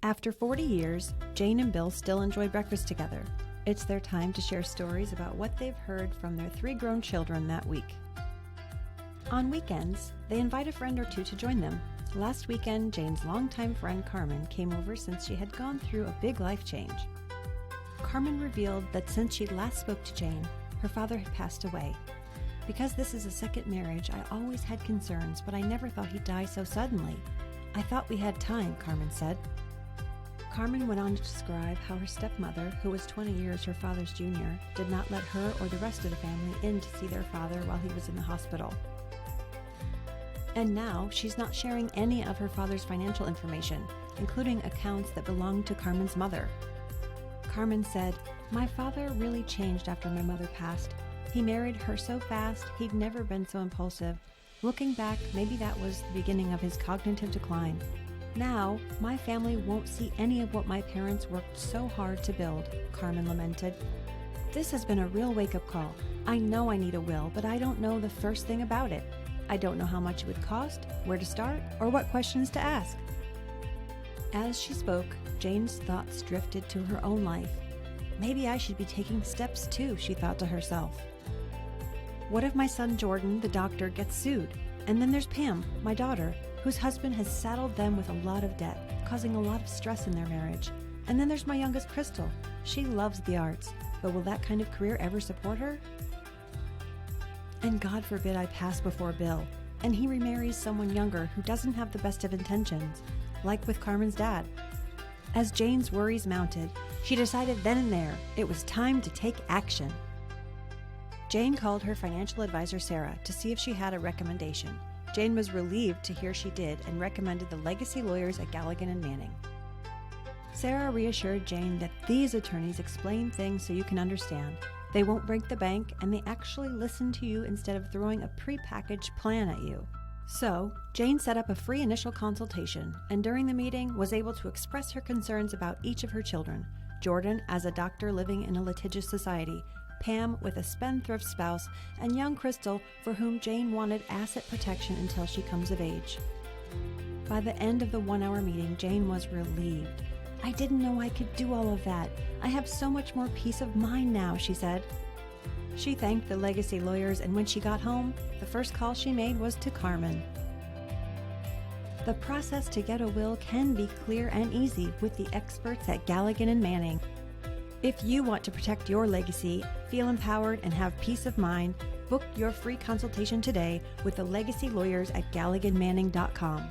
After 40 years, Jane and Bill still enjoy breakfast together. It's their time to share stories about what they've heard from their 3 grown children that week. On weekends, they invite a friend or two to join them. Last weekend, Jane's longtime friend Carmen came over since she had gone through a big life change. Carmen revealed that since she last spoke to Jane, her father had passed away. Because this is a second marriage, I always had concerns, but I never thought he'd die so suddenly. I thought we had time, Carmen said. Carmen went on to describe how her stepmother, who was 20 years her father's junior, did not let her or the rest of the family in to see their father while he was in the hospital. And now she's not sharing any of her father's financial information, including accounts that belonged to Carmen's mother. Carmen said, "My father really changed after my mother passed. He married her so fast, he'd never been so impulsive. Looking back, maybe that was the beginning of his cognitive decline. Now, my family won't see any of what my parents worked so hard to build," Carmen lamented. "This has been a real wake-up call. I know I need a will, but I don't know the first thing about it. I don't know how much it would cost, where to start, or what questions to ask." As she spoke, Jane's thoughts drifted to her own life. Maybe I should be taking steps too, she thought to herself. What if my son Jordan, the doctor, gets sued? And then there's Pam, my daughter, whose husband has saddled them with a lot of debt, causing a lot of stress in their marriage. And then there's my youngest, Crystal. She loves the arts, but will that kind of career ever support her? And God forbid I pass before Bill, and he remarries someone younger who doesn't have the best of intentions, like with Carmen's dad. As Jane's worries mounted, she decided then and there it was time to take action. Jane called her financial advisor, Sarah, to see if she had a recommendation. Jane was relieved to hear she did and recommended the legacy lawyers at Galligan and Manning. Sarah reassured Jane that these attorneys explain things so you can understand. They won't break the bank, and they actually listen to you instead of throwing a prepackaged plan at you. So, Jane set up a free initial consultation, and during the meeting was able to express her concerns about each of her children. Jordan as a doctor living in a litigious society, Pam with a spendthrift spouse, and young Crystal for whom Jane wanted asset protection until she comes of age. By the end of the 1-hour meeting, Jane was relieved. "I didn't know I could do all of that. I have so much more peace of mind now," she said. She thanked the legacy lawyers, and when she got home, the first call she made was to Carmen. The process to get a will can be clear and easy with the experts at Galligan and Manning. If you want to protect your legacy, feel empowered, and have peace of mind, book your free consultation today with the legacy lawyers at GalliganManning.com.